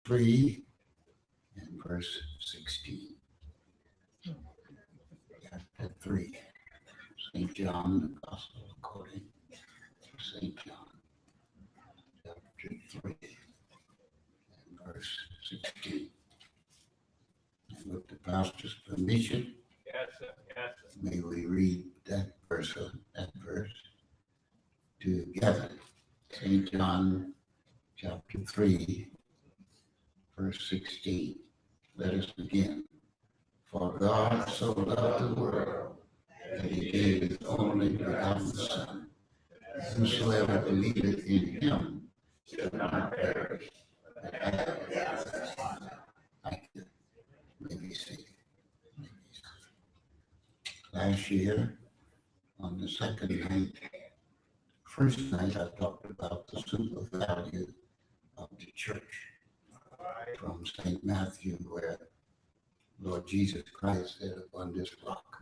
3 and verse 16. Chapter 3, St. John, the Gospel according to St. John, chapter 3 and verse 16. And with the pastor's permission, Yes, sir. Yes, sir. may we read that verse together. St. John, chapter 3, verse 16. Let us begin. For God so loved the world that he gave his only begotten Son. Whosoever believeth in him shall not perish, but have everlasting life. Thank you. May be seated. Last year, on the first night, I talked about the super value of the church from St. Matthew, where Lord Jesus Christ said, upon this rock,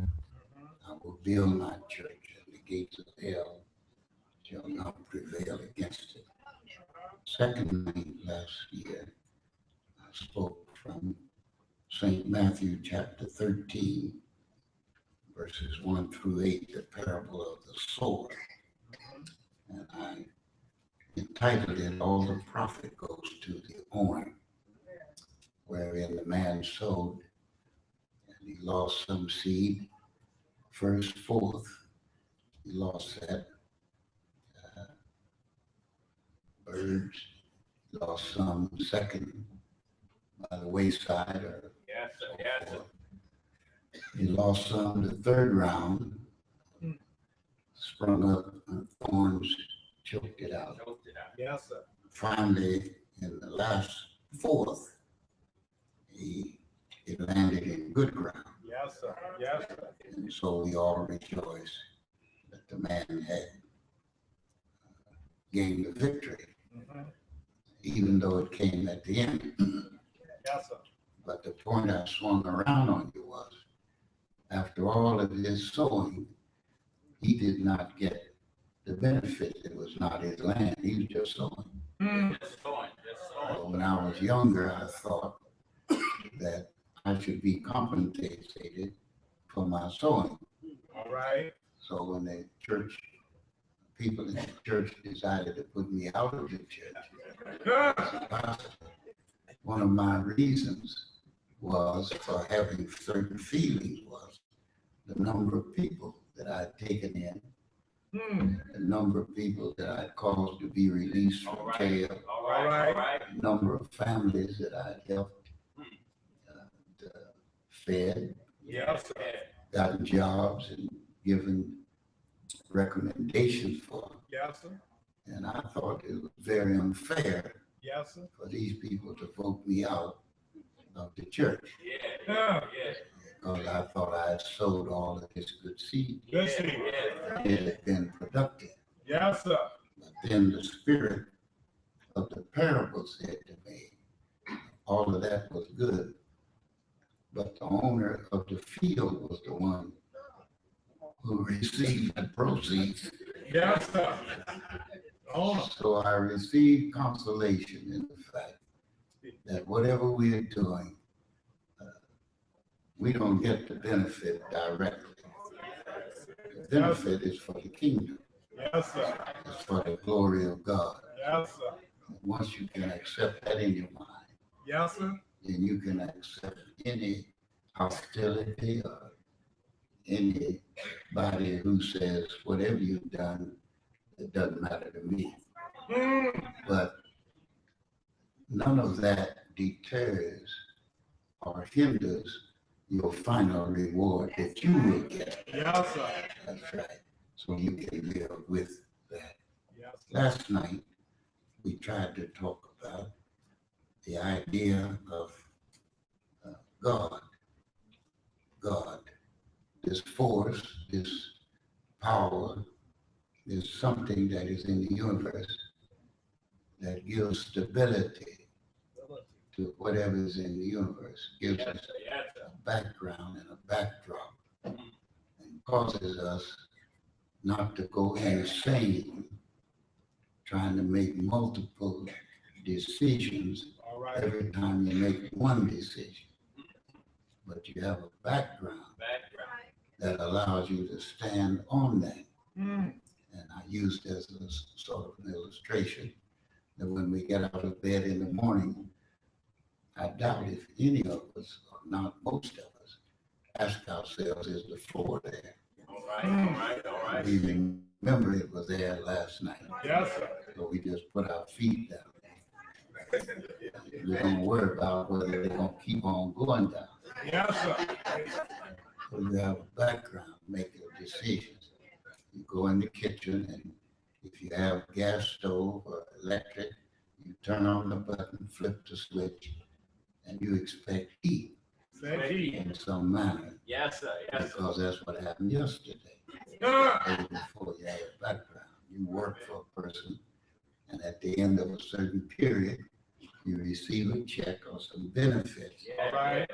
I will build my church, and the gates of hell shall not prevail against it. Second night last year, I spoke from St. Matthew chapter 13, verses 1 through 8, the parable of the sower. And I entitled it, All the Profit Goes to the Owner, wherein the man sowed and he lost some seed, first, fourth, he lost that. Birds, lost some second by the wayside, or Yes, sir. Yes, sir. he lost some the third round, sprung up, and thorns choked it out. Choked it out. Yes, sir. Finally, in the last fourth, it landed in good ground. Yes, sir. Yes, sir. And so we all rejoice that the man had gained the victory, even though it came at the end. Yes, sir. But the point I swung around on you was, after all of his sowing, he did not get the benefit. It was not his land. He was just sowing. Just sowing. Just sowing. When I was younger, I thought that I should be compensated for my sowing. All right. So when the people in the church decided to put me out of the church, one of my reasons was for having certain feelings was the number of people that I'd taken in, the number of people that I'd caused to be released All from right. jail, All right. All right. the number of families that I'd helped, fed, Yes, sir. gotten jobs, and given recommendations for. Yes, sir. And I thought it was very unfair Yes, sir. for these people to vote me out of the church, Yeah. Yeah. because I thought I had sowed all of this good seed. Good seed. Yeah. It had been productive. Yes, sir. But then the spirit of the parable said to me, all of that was good, but the owner of the field was the one who received the proceeds. Yes, sir. Oh, So I received consolation in the fact that whatever we are doing, we don't get the benefit directly. The benefit is for the kingdom. yes, sir. It's for the glory of God. Yes, sir. Once you can accept that in your mind, Yes, sir. then you can accept any hostility or anybody who says, whatever you've done, it doesn't matter to me. But none of that deters or hinders your final reward that you will get. Yes, sir. That's right. So you can live with that. Yes, sir. Last night, we tried to talk about the idea of God. God, this force, this power, is something that is in the universe that gives stability to whatever is in the universe, gives Yes, us sir. Yes, sir. a background and a backdrop, and causes us not to go insane trying to make multiple decisions All right. every time you make one decision. But you have a background Background. that allows you to stand on that. Mm. And I use this as sort of an illustration that when we get out of bed in the morning, I doubt if any of us, or not most of us, ask ourselves, is the floor there? All right, all right, all right. We remember it was there last night. Yes, sir. So we just put our feet down. We don't worry about whether they're gonna keep on going down. Yes, sir. So you have a background, make your decisions. You go in the kitchen and if you have gas stove or electric, you turn on the button, flip the switch, and you expect heat Say he. in some manner Yes, sir, yes, sir. because that's what happened yesterday. Ah. Day before you had a background. You work for a person and at the end of a certain period, you receive a check or some benefits. Yeah, All right.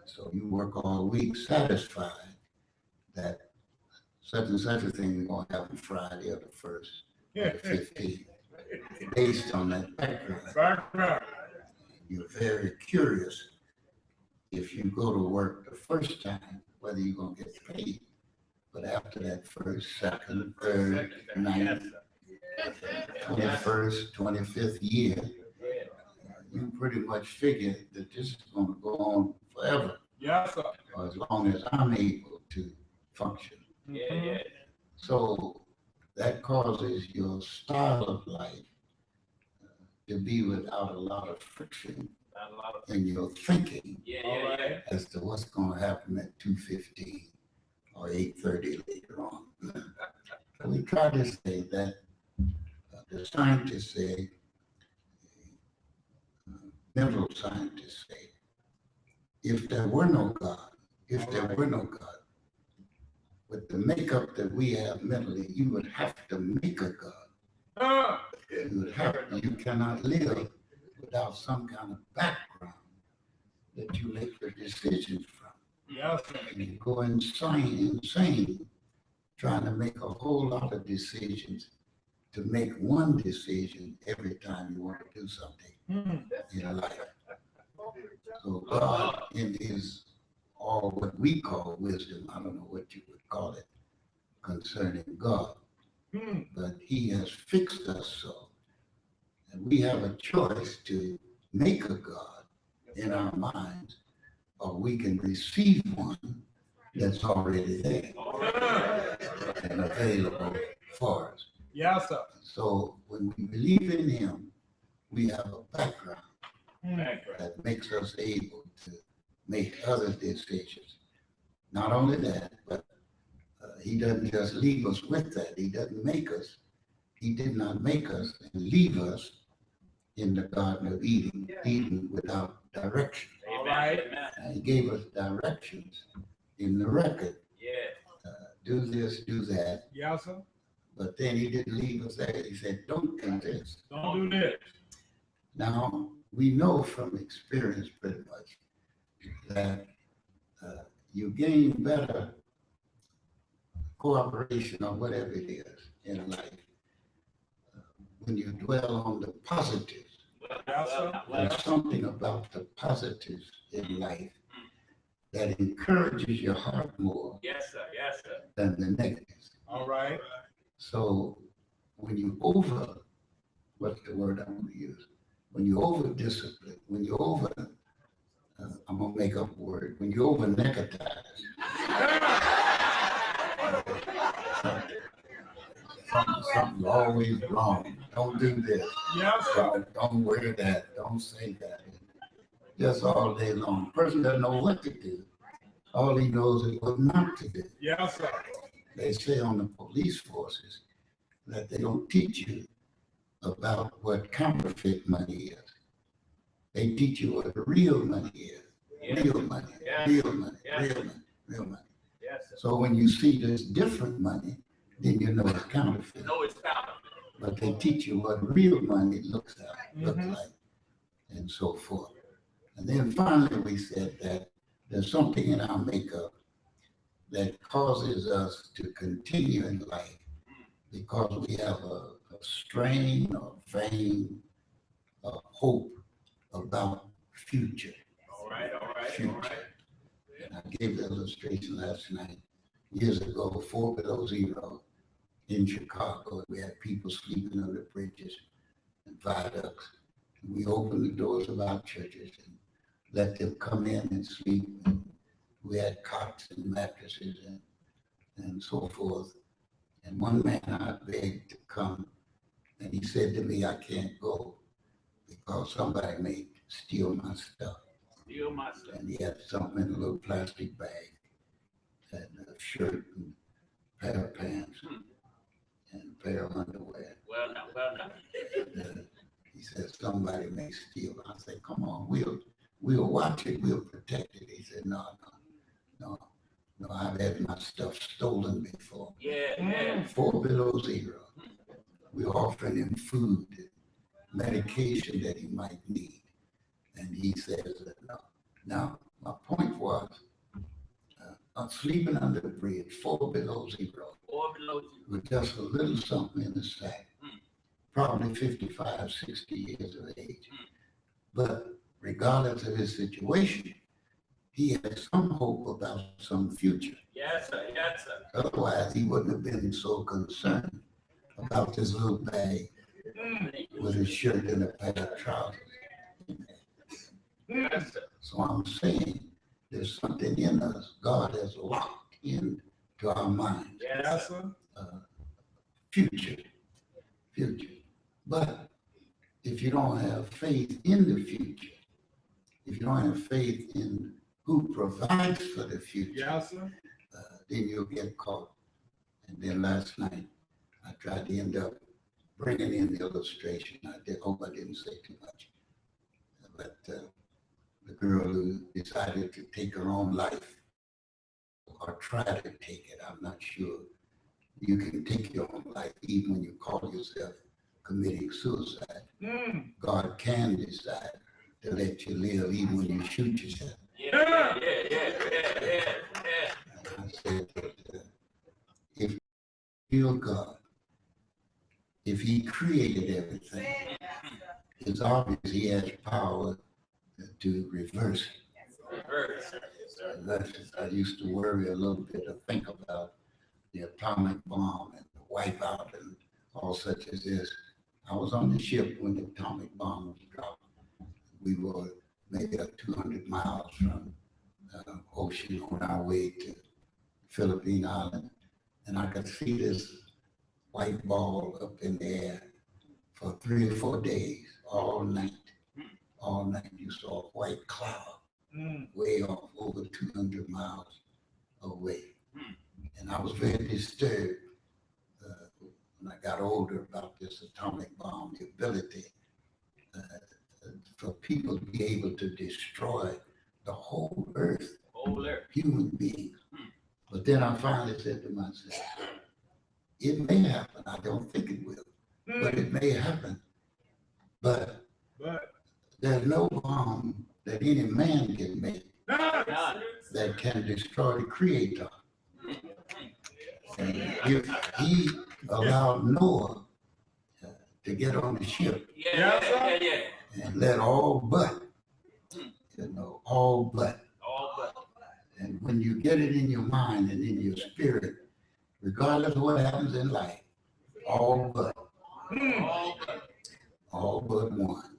So you work all week satisfied that such and such a thing is gonna happen Friday or the 1st or the 15th, based on that background. Background. You're very curious if you go to work the first time, whether you're gonna get paid. But after that first, second, third, Yes, ninth, sir. 21st, 25th year, you pretty much figure that this is gonna go on forever, Yes, sir. or as long as I'm able to function. Yeah, yeah. So that causes your style of life to be without a lot of friction Not a lot of. in your thinking Yeah, yeah, yeah. as to what's gonna happen at 2:15 or 8:30 later on. So we try to say that the scientists say, mental scientists say, if there were no God, with the makeup that we have mentally, you would have to make a God. Ah. You cannot live without some kind of background that you make your decisions from. Yes, sir. And you go insane trying to make a whole lot of decisions to make one decision every time you want to do something Mm. in life. So God, in his all what we call wisdom, I don't know what you would call it concerning God, Mm. but he has fixed us so. And we have a choice to make a God in our minds, or we can receive one that's already there and available for us. Yes, sir. So when we believe in him, we have a background Mm. Background. that makes us able to make other decisions. Not only that, but he doesn't just leave us with that. He doesn't make us. He did not make us and leave us in the Garden of Eden without direction. All Amen, right. amen. And he gave us directions in the record. Yeah. Do this, do that. Yes, sir. But then he didn't leave us there. He said, don't do this. Don't do this. Now, we know from experience pretty much that you gain better cooperation or whatever it is in life when you dwell on the positives. Yes, sir. There's something about the positives in life that encourages your heart more Yes, sir, yes, sir. than the negatives. All right. So when you what's the word I want to use? When you over discipline, when you over, I'm gonna make up a word, when you over negatize, something's always wrong. Don't do this. Yes, sir. Don't wear that. Don't say that. Just all day long. Person doesn't know what to do. All he knows is what not to do. Yes, sir. They say on the police forces that they don't teach you about what counterfeit money is. They teach you what real money is. Yes, Real money, Yes. real money, Yes. real money, real money. yes, sir. So when you see this different money, then you know it's counterfeit. No, it's counterfeit. But they teach you what real money looks Mhm. like, and so forth. And then finally, we said that there's something in our makeup that causes us to continue in life because we have a strain or vein of hope about future. All right, all right, all Future. right. And I gave the illustration last night. Years ago, 4 below 0 in Chicago, we had people sleeping under bridges and viaducts. And we opened the doors of our churches and let them come in and sleep. And we had cots and mattresses and so forth. And one man I begged to come, and he said to me, I can't go because somebody may steal my stuff. Steal my stuff. And he had something in a little plastic bag, and a shirt and a pair of pants and a pair of underwear. Well now, well now. And, he said, somebody may steal. I said, come on, we'll watch it, we'll protect it. He said, no, I've had my stuff stolen before. Yeah, yeah. 4 below 0. We're offering him food, medication that he might need. And he says, no. Now, my point was, I'm sleeping under the bridge, 4 below 0, 4 below 0. with just a little something in the sack, probably 55, 60 years of age. But regardless of his situation, he had some hope about some future. Yes, sir, yes, sir. Otherwise, he wouldn't have been so concerned about this little bag with a shirt and a pair of trousers. Yes, sir. So I'm saying there's something in us God has locked into our minds. Yes, sir. Future. But if you don't have faith in the future, if you don't have faith in who provides for the future, Yes, sir. then you'll get caught. And then last night, I tried to end up bringing in the illustration. I hope I didn't say too much. But the girl who decided to take her own life, or try to take it, I'm not sure. You can take your own life even when you call yourself committing suicide. God can decide to let you live even when you shoot yourself. Yeah. I said that if you're God, if he created everything, it's obvious he has power to reverse it. Reverse it. I used to worry a little bit to think about the atomic bomb and the wipeout and all such as this. I was on the ship when the atomic bomb was dropped. We were maybe 200 miles from the ocean on our way to Philippine Island. And I could see this white ball up in the air for 3 or 4 days, all night. All night you saw a white cloud way off over 200 miles away. And I was very disturbed when I got older about this atomic bomb, the ability for people to be able to destroy the whole earth, human beings. But then I finally said to myself, it may happen. I don't think it will, but it may happen. But there's no bomb that any man can make that can destroy the Creator. And if he allowed Noah to get on the ship and let all but, all but. And when you get it in your mind and in your spirit, regardless of what happens in life, all but one.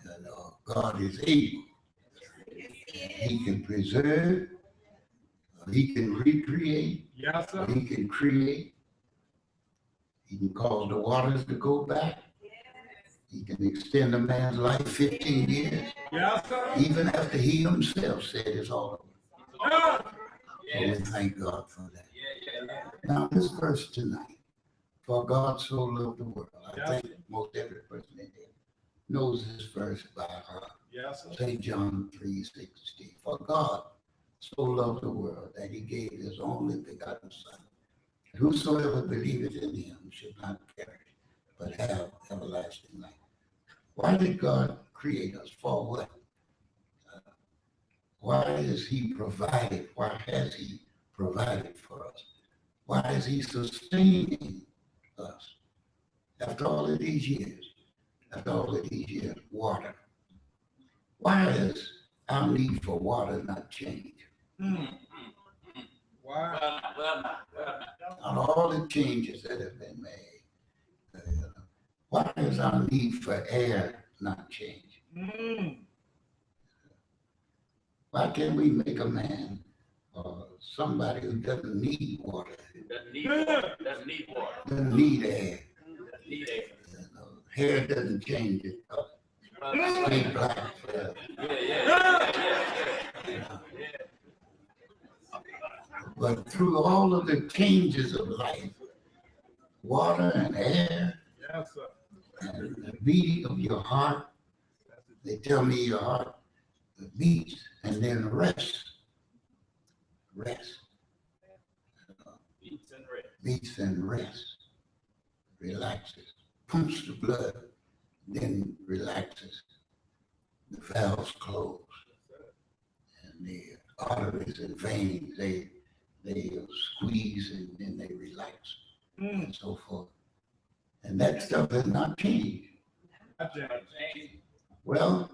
And God is able. He can preserve, he can recreate, he can create, he can cause the waters to go back, he can extend a man's life 15 years, even after he himself said it's all over. So we thank God for that. Now this verse tonight, for God so loved the world. I think most every person in here knows this verse by heart. St. John 3:16. For God so loved the world that he gave his only begotten Son. And whosoever believeth in him should not perish, but have everlasting life. Why did God create us? For what? Why is he provided? Why has he provided for us? Why is he sustaining us? After all of these years, water, Why is our need for water not changed? Why? On all the changes that have been made, why is our need for air not changed? Why can't we make a man or somebody who doesn't need water, Doesn't need water. Doesn't need water. doesn't need air? Doesn't need air. Hair doesn't change it. Stay black forever. Yeah. But through all of the changes of life, water and air Yes, sir. and the beating of your heart, they tell me your heart beats and then rest. Beats and rest. Beats and rest. Relaxes. Pumps the blood, then relaxes. The valves close. And the arteries and veins, they squeeze and then they relax and so forth. And that stuff has not changed. Well,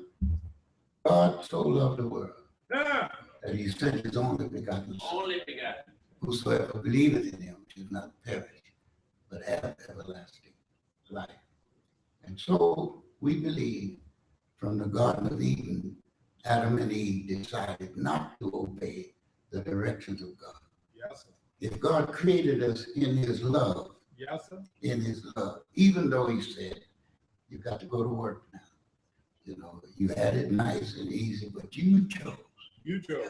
God so loved the world that he sent his only begotten Son. Only begotten. Whosoever believeth in him should not perish, but have everlasting life. And so we believe from the Garden of Eden, Adam and Eve decided not to obey the directions of God. Yes, sir. If God created us in his love, Yes, sir. even though he said, you got to go to work now. You know, you had it nice and easy, but you chose. You chose.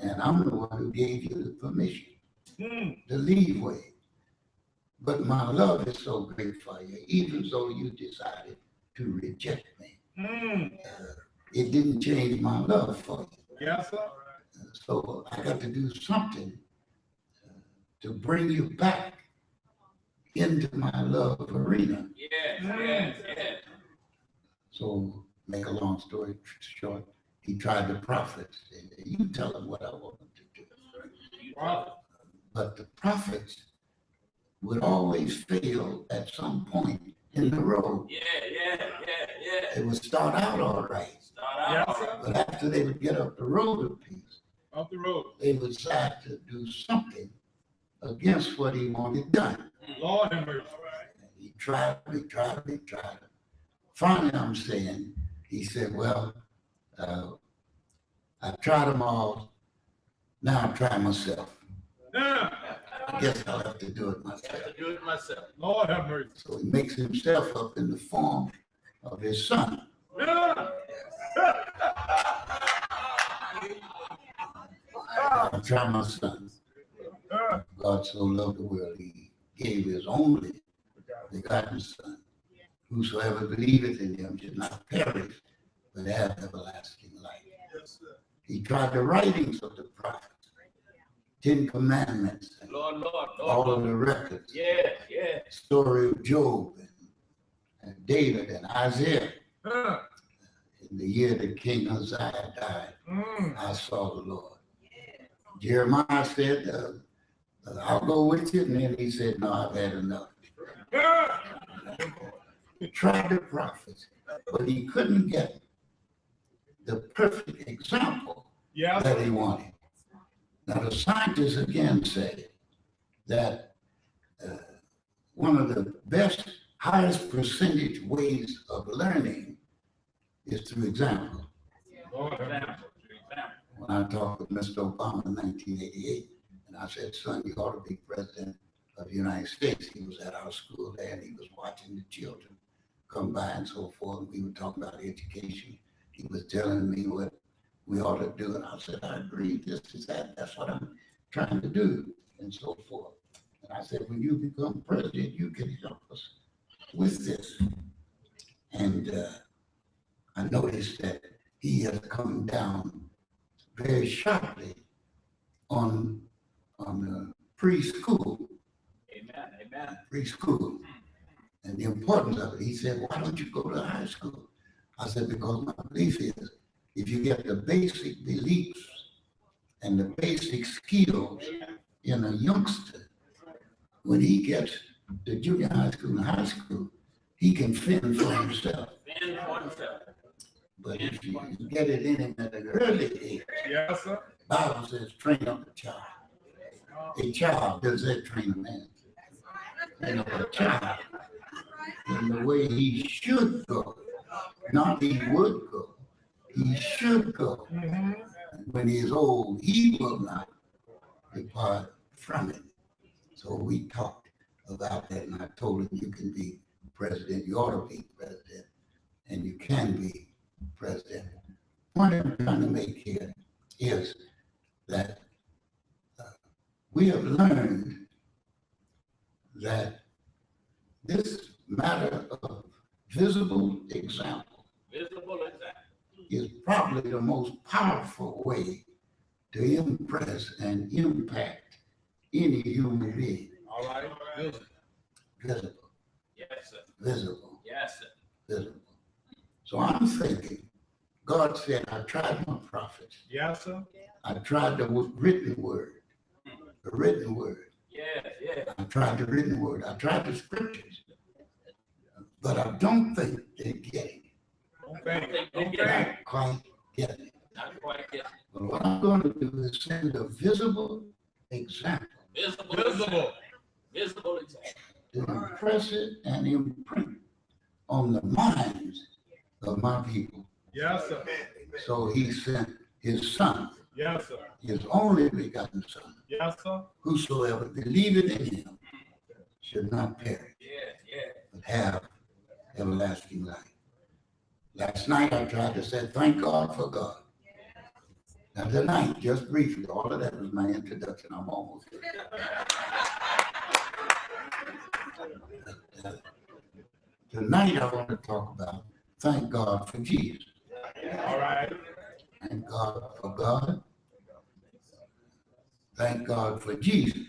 And I'm the one who gave you the permission to leave way. But my love is so great for you, even though you decided to reject me. It didn't change my love for you. Yes, sir. So I got to do something to bring you back into my love arena. Yes. So make a long story short, he tried the prophets. And you tell him what I want him to do. Wow. But the prophets would always fail at some point in the road. Yeah. They would start out all right, Start Yes, out. sir. but after they would get up the road of peace, Off the road. they would decide to do something against what he wanted done. Lord have mercy. He tried. Finally, I'm saying, he said, well, I've tried them all. Now I'm trying myself. I guess I'll have to do it I myself. have to do it myself. Lord have mercy. So he makes himself up in the form of his son. I'm trying my son. God so loved the world, he gave his only begotten Son. Whosoever believeth in him should not perish, but have everlasting life. He tried the writings of the prophets, 10 Commandments, and Lord. all of the records, Yeah. story of Job and David and Isaiah. In the year that King Uzziah died, I saw the Lord. Jeremiah said, I'll go with you. And then he said, no, I've had enough. He tried the prophets, but he couldn't get the perfect example Yes. that he wanted. Now, the scientists again say that one of the best, highest percentage ways of learning is through example. Lord have mercy. When I talked with Mr. Obama in 1988, and I said, son, you ought to be president of the United States. He was at our school there, and he was watching the children come by and so forth. We were talking about education. He was telling me what we ought to do, and I said, I agree, this is that, that's what I'm trying to do, and so forth. And I said, when you become president, you can help us with this. And I noticed that he has come down very sharply on preschool, and the importance of it. He said, why don't you go to high school? I said, because my belief is, if you get the basic beliefs and the basic skills in a youngster, when he gets to junior high school and high school, he can fend for himself. But if you get it in him at an early age, Yes, sir. the Bible says, train up a child. A child does that train a man. And a child in the way he should go, not he would go, he should go. Mm-hmm. And when he is old, he will not depart from it. So we talked about that, and I told him, you can be president, you ought to be president, and you can be president. What I'm trying to make here is that we have learned that this matter of visible example Visible example. is probably the most powerful way to impress and impact any human being. All right. Visible. Visible, Yes, sir. visible, Yes, sir. visible. So I'm thinking, God said, I tried my prophets. Yes, sir. I tried the written word. The written word. Yes, yes. I tried the written word. I tried the scriptures. But I don't think they're getting it. Okay. Not quite getting it. Not quite yet. But what I'm going to do is send a visible example Visible. Visible. Visible example. to impress it and imprint on the minds of my people. Yes, sir. So he sent his son, Yes, sir. his only begotten son. Yes, sir. Whosoever believeth in him should not perish, Yes, yes. but have everlasting life. Last night I tried to say, thank God for God. Now tonight, just briefly, all of that was my introduction. I'm almost there. Tonight I want to talk about thank God for Jesus. All right. Thank God for God. Thank God for Jesus.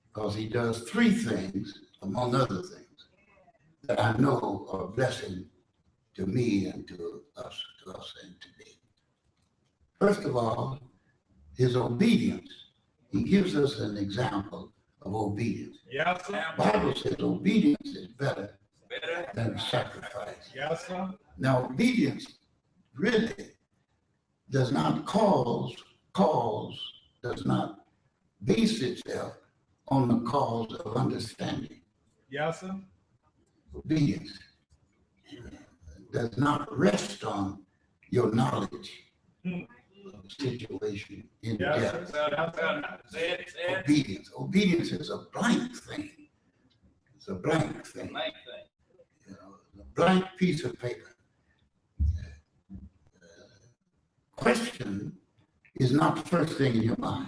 Because he does three things, among other things, that I know are a blessing to me and to us and to me. First of all, his obedience. He gives us an example of obedience. Yes, sir. The Bible says obedience is better Better. than sacrifice. Yes, sir. Now, obedience really does not does not base itself on the cause of understanding. Yes, sir. Obedience does not rest on your knowledge of the situation in Yes, depth. sir. Yes, sir. Say it, say it. Obedience. Obedience is a blank thing. It's a blank thing. Blank thing. You know, a blank piece of paper. Question is not the first thing in your mind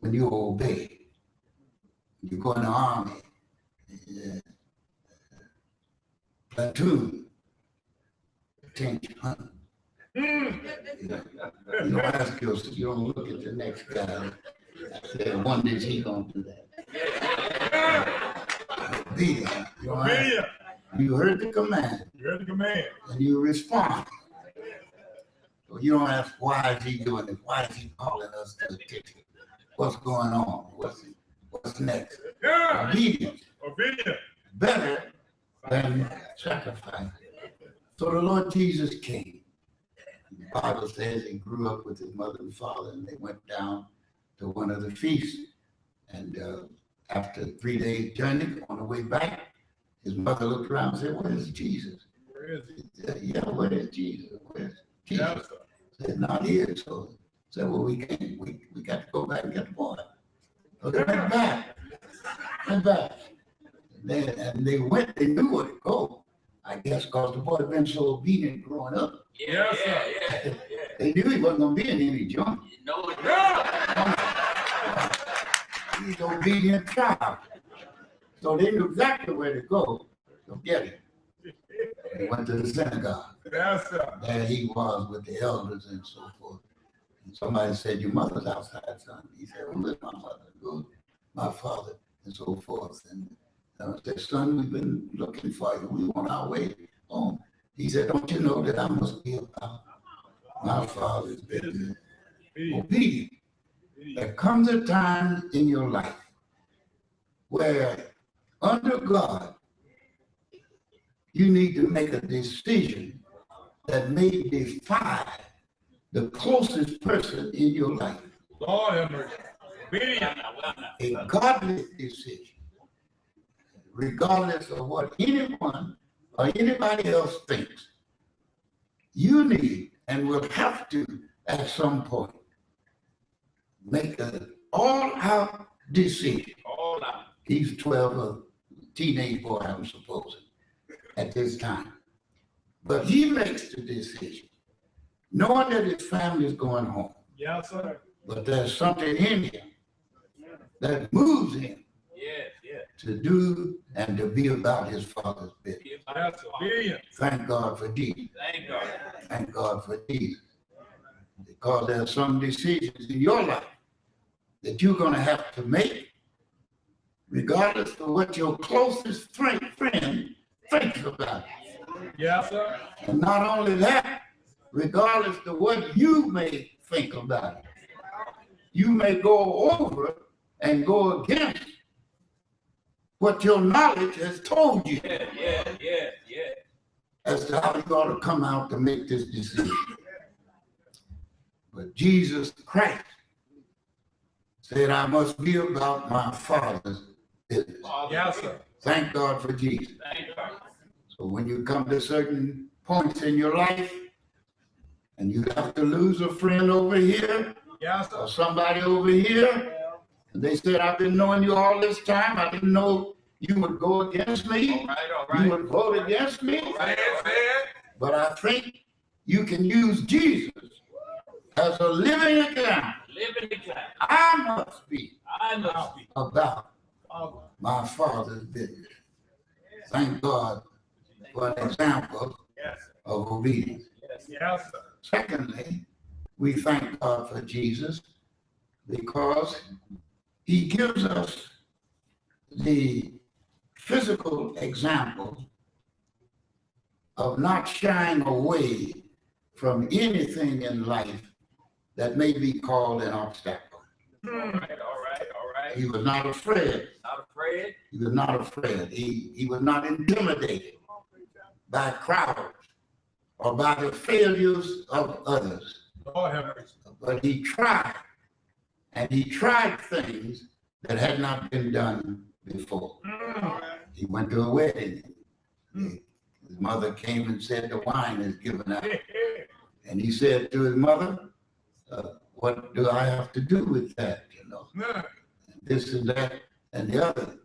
when you obey. You go in the army, platoon, attention. You don't ask yourself, you don't look at the next guy. Say, one day he gonna do that. Obedience. You don't ask. Obedient. You heard the command You heard the command. and you respond. So you don't ask, why is he doing this? Why is he calling us to attention? What's going on? What's next? Yeah. Obedience, Obedient. better than sacrifice. So the Lord Jesus came. The Bible says he grew up with his mother and father, and they went down to one of the feasts. And after 3 days journey, on the way back, his mother looked around and said, "Where is Jesus?" Where is he? He said, "Yeah, where is Jesus? Where's Jesus?" Yes, sir. Said, "Not here." So said, "Well, we can't. We got to go back and get the boy." So they went back. And they went. They knew where to go. I guess because the boy had been so obedient growing up. Yeah, Yes, yeah, sir. yeah, yeah. They knew he wasn't going to be in any junk. You know it. He's an obedient child. So they knew exactly where to go to get him. They went to the synagogue. Yes, sir. There he was with the elders and so forth. And somebody said, "Your mother's outside, son." He said, "Who is my mother? Who is my father?" And so forth. And I said, "Son, we've been looking for you. We on our way home." He said, "Don't you know that I must be about my father's business?" Obedient. Obedient. There comes a time in your life where under God, you need to make a decision that may defy the closest person in your life. Lord have mercy. Obedience. A godly decision, regardless of what anyone or anybody else thinks, you need and will have to at some point make an all-out decision. All out. He's 12, a teenage boy, I'm supposing, at this time. But he makes the decision, knowing that his family is going home. Yes, sir. But there's something in him that moves him Yes, yes. to do and to be about his father's business. Yes, obedience. Thank God for Jesus. Thank God. Thank God for Jesus. Because there are some decisions in your life that you're going to have to make, regardless of what your closest friend thinks about it. Yes, sir. And not only that, regardless of what you may think about it, you may go over and go against what your knowledge has told you Yeah, yeah, yeah, yeah. as to how you ought to come out to make this decision. But Jesus Christ said, I must be about my Father's business. Yes, sir. Thank God for Jesus. Thank God. So when you come to certain points in your life and you have to lose a friend over here Yes, or sir. somebody over here, and they said, I've been knowing you all this time. I didn't know you would go against me. All right, all You right. would vote against me. Right, all right. But I think you can use Jesus as a living example. Living example. I must be I must be. about Father. my Father's business. Thank God for an example Yes, of obedience. Yes. yes, sir. Secondly, we thank God for Jesus because he gives us the physical example of not shying away from anything in life that may be called an obstacle. All right, all right, all right. He was not afraid. Not afraid. He was not afraid. He was not intimidated by crowds or by the failures of others. Lord have mercy. But he tried, and he tried things that had not been done before. He went to a wedding. His mother came and said the wine is given out. And he said to his mother, what do I have to do with that, you know? This and that and the other.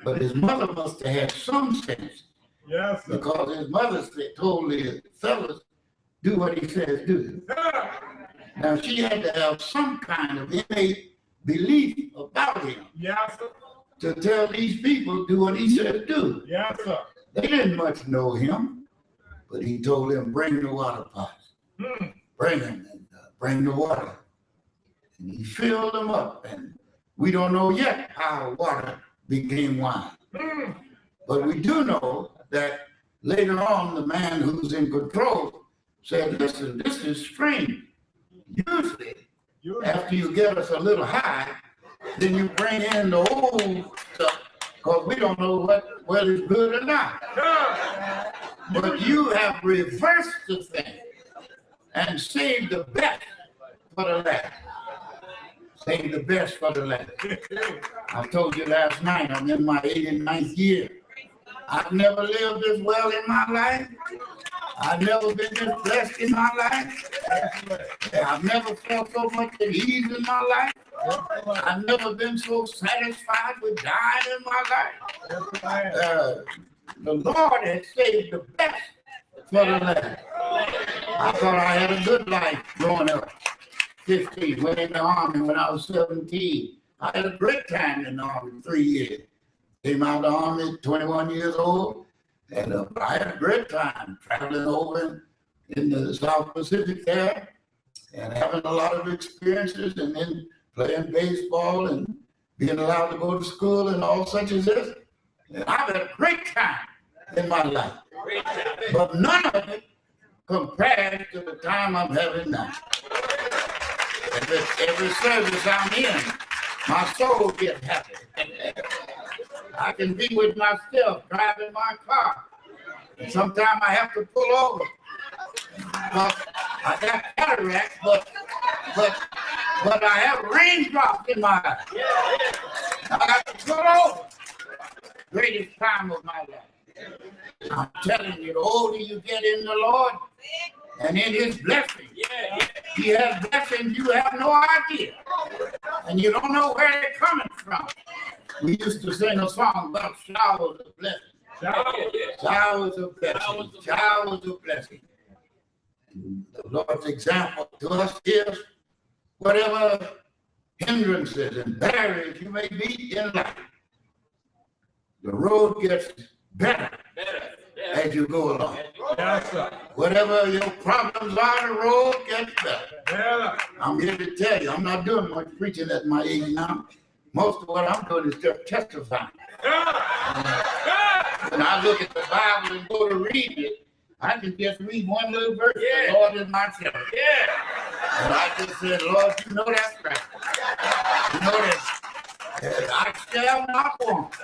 But his mother must have had some sense Yes, sir. because his mother told the fellas, do what he says do. Now she had to have some kind of innate belief about him Yes, sir. to tell these people do what he says do. Yes, sir. They didn't much know him, but he told them, bring the water pots. Bring them and bring the water. And he filled them up, and we don't know yet how water became wine. But we do know that later on, the man who's in control said, listen, this is strange. Usually, after you get us a little high, then you bring in the old stuff, because we don't know whether it's good or not. But you have reversed the thing and saved the best for the last. Save the best for the last. I told you last night, I'm in my 89th year. I've never lived this well in my life. I've never been this blessed in my life. I've never felt so much at ease in my life. I've never been so satisfied with dying in my life. The Lord has saved the best for the last. I thought I had a good life growing up. 15, went in the army when I was 17. I had a great time in the army, 3 years. Came out of the army at 21 years old, and I had a great time traveling over in the South Pacific there and having a lot of experiences, and then playing baseball and being allowed to go to school and all such as this. And I've had a great time in my life, but none of it compared to the time I'm having now. Every service I'm in, my soul gets happy. I can be with myself driving my car. And sometimes I have to pull over because I got cataracts, but I have raindrops in my eye. I got to go over. Greatest time of my life. I'm telling you, the older you get in the Lord and in His blessing, He has blessings you have no idea, and you don't know where they're coming from. We used to sing a song about showers of blessing. Showers of blessing. Showers of blessing. And the Lord's example to us is whatever hindrances and barriers you may be in life, the road gets better as you go along. Yes, sir. Whatever your problems are, the road gets better. Yeah. I'm here to tell you, I'm not doing much preaching at my age now. Most of what I'm doing is just testifying. When I look at the Bible and go to read it, I can just read one little verse. The Lord is my shepherd. And I just said, Lord, you know that's right. You know that. I shall not want.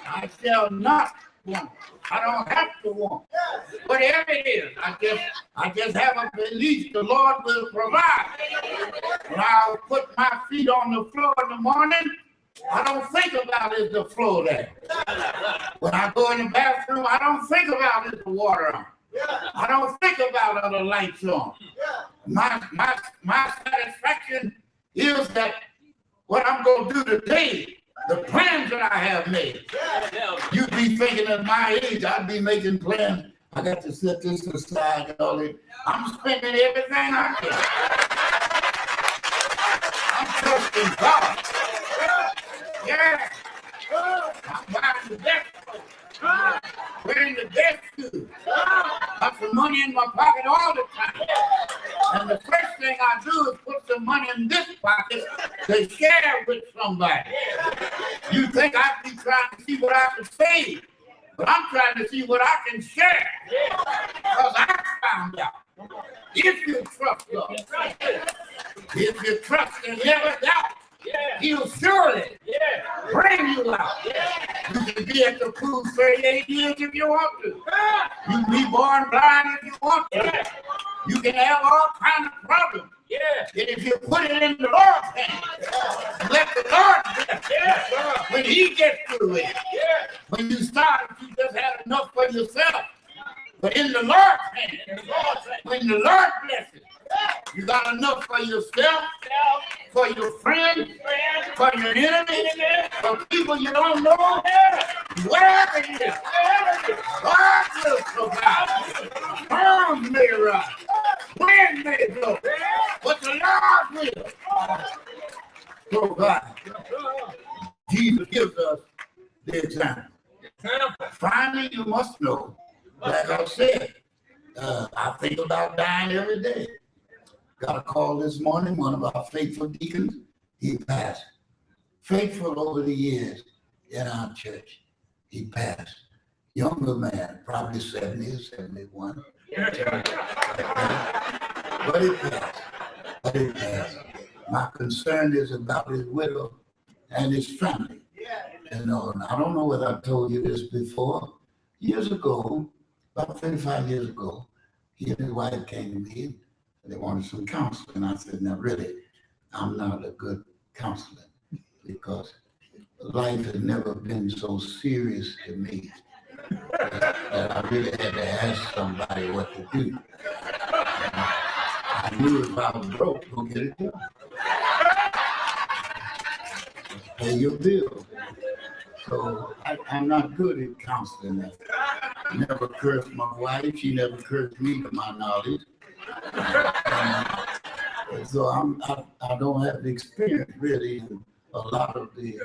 I shall not want. I don't have to want. Whatever it is, I just have a belief the Lord will provide. When I put my feet on the floor in the morning, I don't think about is the floor there. When I go in the bathroom, I don't think about is the water on. I don't think about are the lights on. My satisfaction is that what I'm going to do today, the plans that I have made. You'd be thinking at my age, I'd be making plans. I got to set this aside and all that. I'm spending everything I can. I'm trusting God. Yeah. I'm buying the best clothes. Wearing the best shoes. Got some money in my pocket all the time. And the first thing I do is put some money in this pocket to share with somebody. You think I'd be trying to see what I can save, but I'm trying to see what I can share. Because I found out, if you trust God, if you trust and never doubt, He'll surely bring you out. You can be at the cruise 38 years if you want to. You can be born blind if you want to. You can have all kinds of problems. And if you put it in the Lord's hands, let the Lord bless it. When He gets through it. When you start, you just had enough for yourself. But in the Lord's hands, when the Lord blesses, you got enough for yourself, for your friends, for your enemies, for people you don't know, wherever it is, God will provide. Storms may rise, wind may blow, but the Lord will provide. Jesus gives us the example. Finally, you must know, like I said, I think about dying every day. Got a call this morning, one of our faithful deacons, he passed. Faithful over the years in our church, he passed. Younger man, probably 70 or 71. But he passed. My concern is about his widow and his family. You know, and I don't know whether I told you this before. Years ago, about 35 years ago, he and his wife came to me. They wanted some counseling. I said, now really, I'm not a good counselor because life has never been so serious to me that I really had to ask somebody what to do. I knew if I was broke, go get it done. Pay your bills. So I'm not good at counseling. I never cursed my wife. She never cursed me to my knowledge. So I don't have the experience really in a lot of the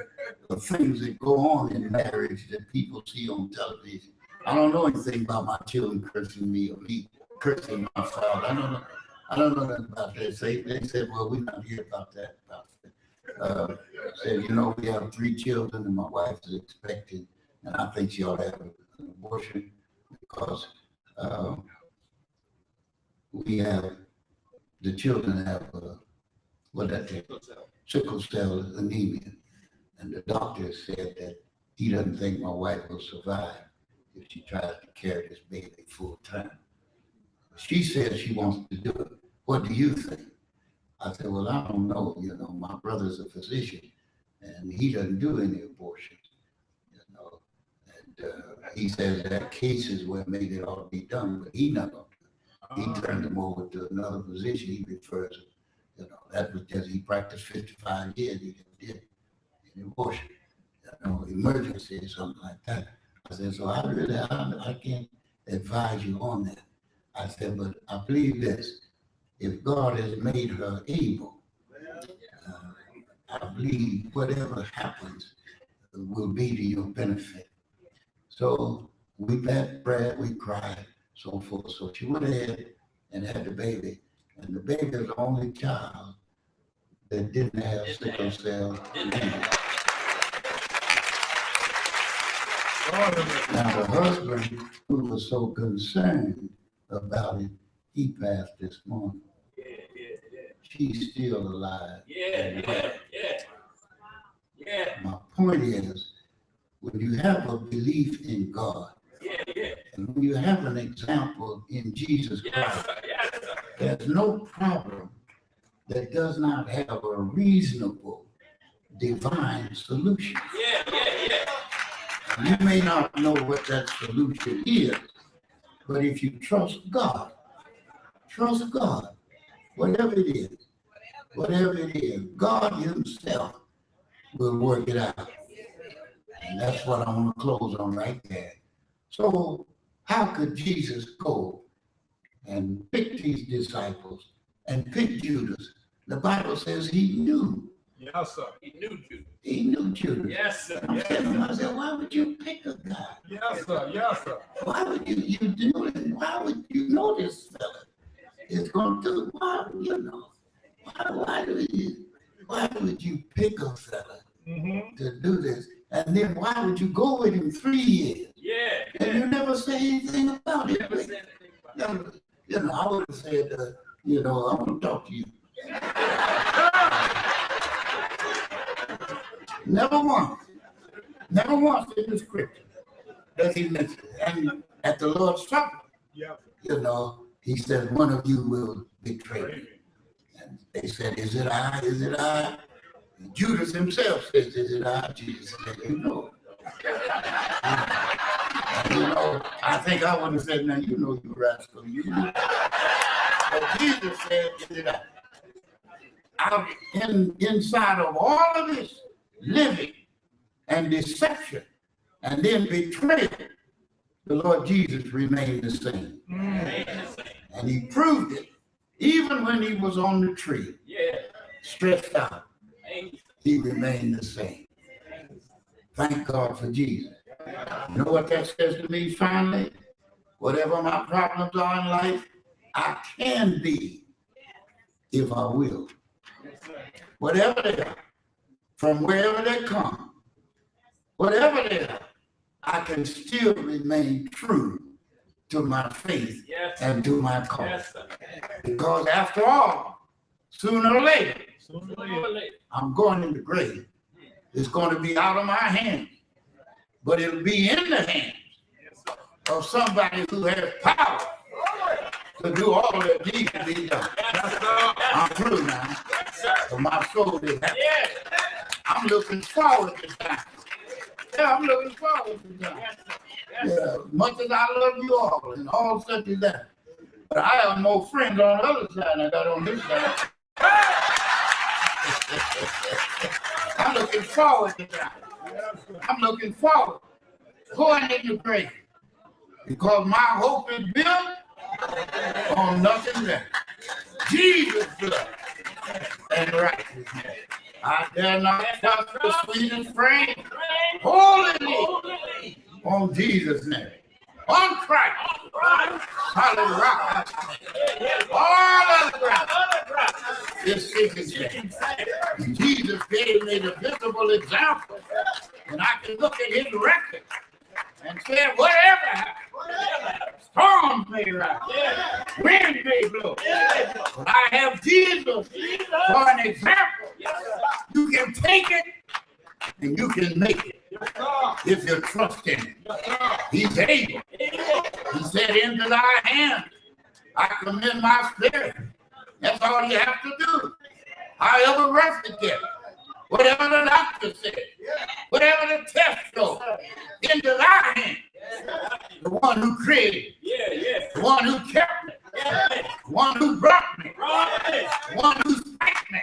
things that go on in marriage that people see on television. I don't know anything about my children cursing me or me cursing my father. I don't know nothing about that. They said, well, we're not here about that. Said, you know, we have 3 children and my wife is expecting, and I think she ought to have an abortion because the children have sickle cell anemia, and the doctor said that he doesn't think my wife will survive if she tries to carry this baby full time. She says she wants to do it. What do you think? I said, well, I don't know. You know, my brother's a physician, and he doesn't do any abortions. You know, and he says that cases where maybe it ought to be done, but he not gonna do it. He turned them over to another physician. He refers to, you know, that was just he practiced 55 years. He did an abortion, you know, emergency or something like that. I said, so I can't advise you on that. I said, but I believe this. If God has made her able, I believe whatever happens will be to your benefit. So we had prayer, we cried, so forth. So she went ahead and had the baby. And the baby is the only child that didn't have sickle cell anemia. Now the husband, who was so concerned about it, he passed this morning. She's still alive. Yeah. My point is, when you have a belief in God, and when you have an example in Jesus Christ, there's no problem that does not have a reasonable divine solution. You may not know what that solution is, but if you trust God, whatever it is, God himself will work it out. And that's what I want to close on right there. So how could Jesus go and pick these disciples and pick Judas? The Bible says he knew. Yes, sir. He knew Judas. Yes, sir. I said, why would you pick a guy? Yes, sir. Yes, sir. Why would you do it? Why would you know this fella is going to do it? Why would you pick a fella to do this? And then why would you go with him 3 years? And you never say anything about it. You know, I would have said, I want to talk to you. Never once in the scripture does he mention it. And at the Lord's Supper, you know, he said, one of you will betray me. And they said, is it I? Is it I? And Judas himself says, is it I? Jesus said, you know. And, you know, I think I would have said, now, you know, you rascal, you know. But Jesus said, is it I? Inside of all of this living and deception and then betrayal, the Lord Jesus remained the same. And he proved it even when he was on the tree, stretched out. He remained the same. Thank God for Jesus. You know what that says to me finally? Whatever my problems are in life, I can be if I will. Whatever they are, from wherever they come, whatever they are, I can still remain true to my faith and to my cause. Because after all, sooner or later, I'm going in the grave. It's going to be out of my hands, but it'll be in the hands of somebody who has power to do all that needs to be done. I'm through now. So my soul is happy. I'm looking forward to that. I'm looking forward to that. Much as I love you all and all such as that, but I have more friends on the other side than I got on this side. I'm looking forward to that. I'm looking forward to going in the grave because my hope is built on nothing less. Jesus' blood and righteousness. I dare not trust the sweetest frame. Holy on Jesus' name. On Christ. Solid rock. All of the ground is sinking sand. Jesus gave me the visible example. And I can look at his record and say, whatever happens, storms may rise, wind may blow. But I have Jesus for an example. You can take it and you can make it if you trust in him. He's able. He said, into thy hands I commend my spirit. That's all you have to do. However rough it gets, whatever the doctor said, whatever the test shows, in the hand, the one who created, the one who kept me, the one who brought me, the one who spanked me,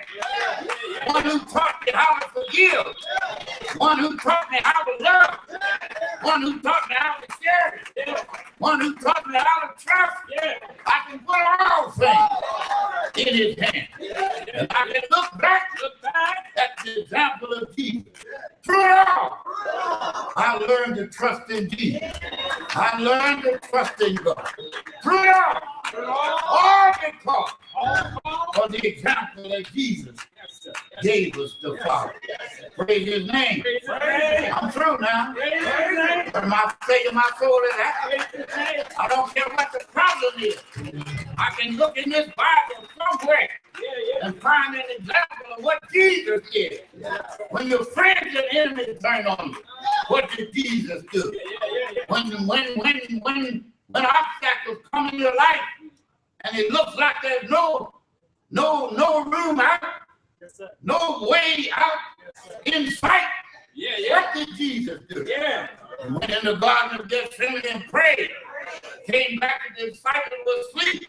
the one who taught me how to forgive, the one who taught me how to love, the one who taught me how to share, the one who taught me how to trust. I can put all things in his hand. And I can look back at the example of Jesus. Through it all, I learned to trust in Jesus. I learned to trust in God. Through it all because of the example that Jesus gave us the Father. Praise his name. I'm through now. But my faith in my soul is happy. I don't care what the problem is. I can look in this Bible somewhere and find an example of what Jesus did. When your friends and enemies turn on you, what did Jesus do? When obstacles come in your life and it looks like there's no room out, no way out in sight, what did Jesus do? He went in the Garden of Gethsemane and prayed. Came back and the disciples were asleep.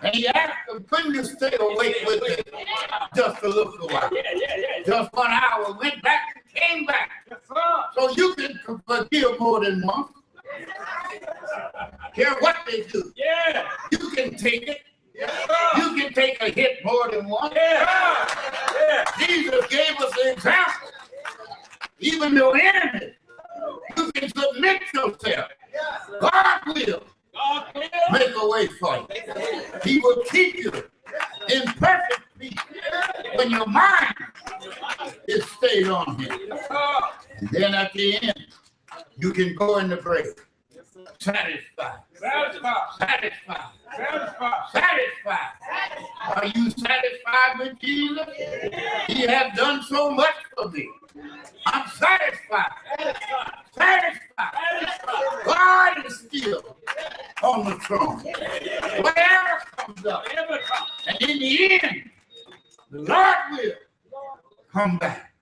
And he asked them, couldn't you stay awake with me just a little while? Just 1 hour. Went back and came back. So you can forgive more than once. Care what they do. You can take it. You can take a hit more than once. Jesus gave us an example. Even your enemy, you can submit yourself. God will make a way for you. He will keep you in perfect peace when your mind is stayed on him. And then at the end, you can go in the grave. Satisfied. Are you satisfied with Jesus? He has done so much for me. I'm satisfied. God is still on the throne. Whatever comes up. And in the end, the Lord will come back.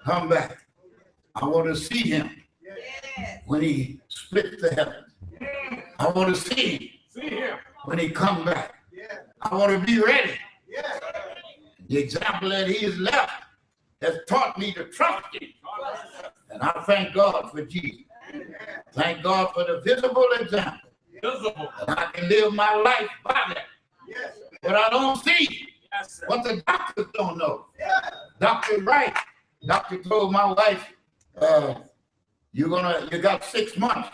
Come back. I want to see him when he splits the heavens. I want to see him when he comes back. I want to be ready. The example that he has left has taught me to trust him. And I thank God for Jesus. Thank God for the visible example. And I can live my life by that. But I don't see what the doctors don't know. Dr. Wright, doctor told my wife, you got 6 months.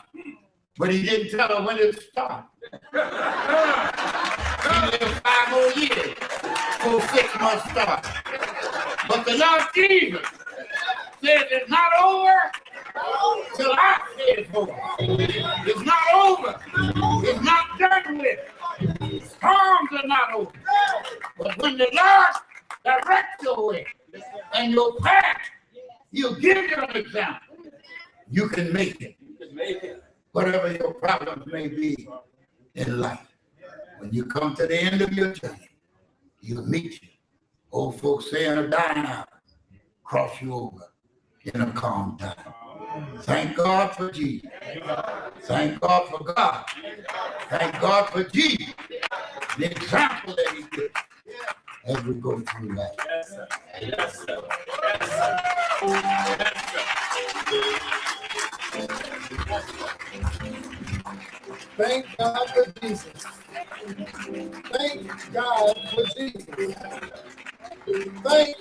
But he didn't tell her when it started. He lived 5 more years before 6 months started. But the Lord Jesus says it's not over till I say it's over. It's not over. It's not done with. Storms are not over. But when the Lord directs your way and your path, he'll give you an example. You can make it. Whatever your problems may be in life, when you come to the end of your journey, he'll meet you. Old folks say in a dying hour, cross you over in a calm time. Thank God for Jesus. Thank God for God. Thank God for Jesus. The example that he gives as we go through life. Thank God for Jesus. Thank God for Jesus. Thank